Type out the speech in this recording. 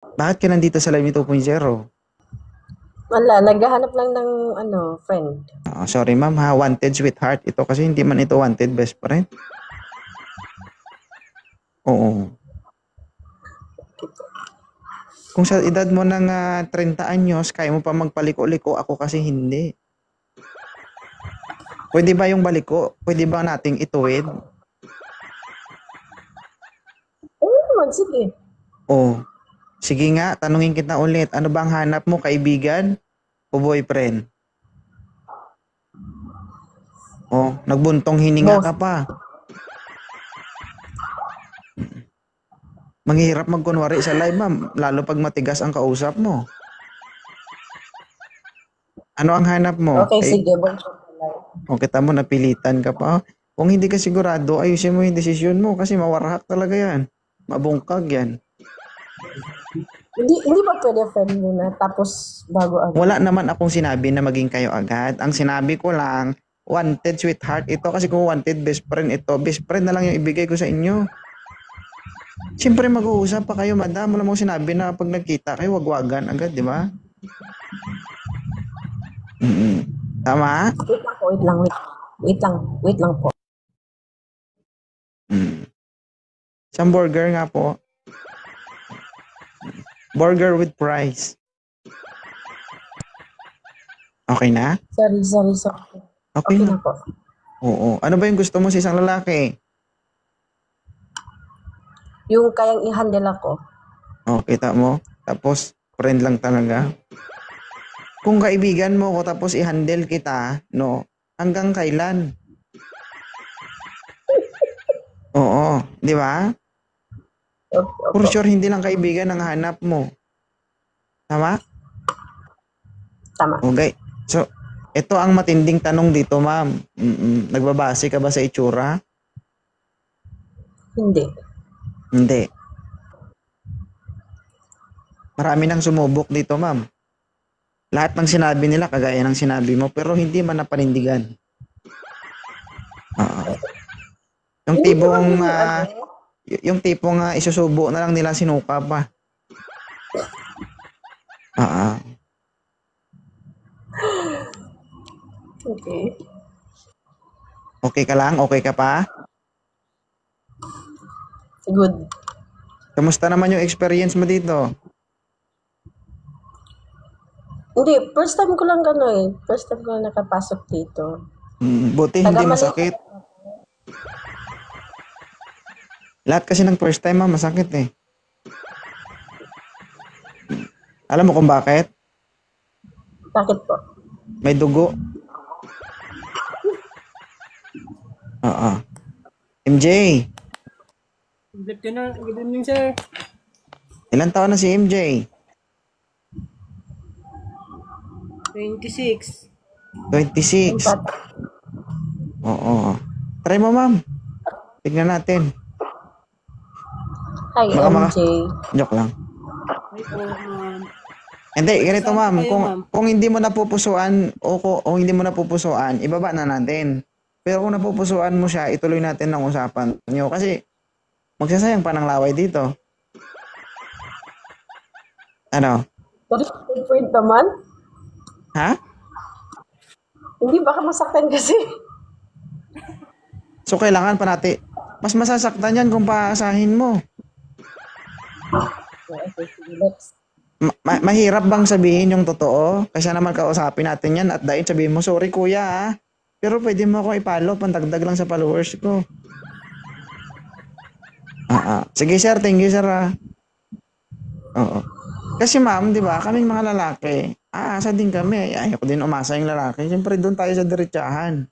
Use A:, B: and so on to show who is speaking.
A: Bakit ka nandito sa Live 2.0?
B: Wala, naghahanap lang ng friend.
A: Sorry ma'am ha, wanted sweetheart. Ito kasi hindi man ito wanted best friend. Oo. Kung sa edad mo ng 30 anyos, kaya mo pa magpaliko-liko, ako kasi hindi. Pwede ba yung baliko? Pwede ba nating ituwid?
B: Oo naman, sige.
A: Oh, sige nga, tanungin kita ulit. Ano bang hanap mo, kaibigan o boyfriend? Oh, nagbuntong hininga ka
B: Both.
A: pa. Manghihirap magkunwari sa live, ma'am. Lalo pag matigas ang kausap mo. Ano ang hanap mo?
B: Okay,
A: Kay,
B: sige. Both.
A: o kita mo, napilitan ka pa. Kung hindi ka sigurado, ayusin mo yung desisyon mo kasi mawarhak talaga yan. Mabungkag yan.
B: Hindi ba pwede friend muna, tapos bago agad?
A: Wala naman akong sinabi na maging kayo agad. Ang sinabi ko lang, wanted sweetheart ito kasi kung wanted best friend ito, best friend na lang yung ibigay ko sa inyo. Siyempre mag-uusap pa kayo, madam. Wala mo sinabi na pag nagkita kayo, wagwagan agad, di ba? Mm-mm. Tama?
B: Wait lang po, wait lang, wait. Wait lang po.
A: Mm. Isang burger nga po. Burger with fries. Okay na?
B: Sorry.
A: Okay
B: Okay
A: na.
B: na po.
A: Oo. Ano ba yung gusto mo sa isang lalaki?
B: Yung kayang i-handle ako.
A: Oh, kita mo? Tapos, friend lang talaga. Kung kaibigan mo ko tapos i-handle kita, no? Hanggang kailan? Oo, di ba?
B: Opo,
A: For
B: opo.
A: sure, hindi lang kaibigan ang hanap mo. Tama?
B: Tama.
A: Okay. So, ito ang matinding tanong dito, ma'am. Nagbabase ka ba sa itsura?
B: Hindi.
A: Hindi. Marami nang sumubok dito, ma'am. Lahat ng sinabi nila, kagaya ng sinabi mo, pero hindi man napanindigan. Oo. Yung
B: Hindi naman
A: tipong,
B: yun yung
A: isusubo na lang nila sinuka pa. Oo.
B: Okay.
A: Okay ka lang? Okay ka pa?
B: Good.
A: Kamusta naman yung experience mo dito?
B: Hindi, first time ko lang First time ko lang nakapasok dito.
A: Buti
B: Taga
A: hindi
B: Manila.
A: masakit. Lahat kasi ng first time, ma'am, masakit eh. Alam mo kung bakit?
B: Bakit po?
A: May dugo. Oo. MJ,
C: Good evening, sir.
A: ilang taon na si MJ?
C: 26.
A: 26.
B: Bata.
A: Oo. Try mo, ma'am. Tignan natin.
B: Hi,
A: Baka
B: MJ.
A: joke lang.
C: Ay po, ma'am.
A: Hindi, ganito,
C: Saan po
A: ma'am.
C: kayo,
A: Kung,
C: ma'am?
A: kung hindi mo napupusuan o hindi mo napupusuan, ibaba na natin. Pero kung napupusuan mo siya, ituloy natin ang usapan nyo. Kasi magsasayang pa ng laway dito. Ano?
B: Sorry, point naman.
A: Ha?
B: Hindi, baka masaktan kasi.
A: So, kailangan pa natin. Mas masasaktan yan kung paasahin mo.
B: Okay, sige, next.
A: Mahirap bang sabihin yung totoo? Kaysa naman kausapin natin yan at dahil sabihin mo, sorry kuya ah. Pero pwede mo ako i-follow, pandagdag lang sa followers ko. Sige sir, thank you sir ah. Oo. Kasi ma'am, di ba, kaming mga lalaki, aasa din kami. Ayaw ko din umasa yung lalaki. Siyempre doon tayo sa diretsahan.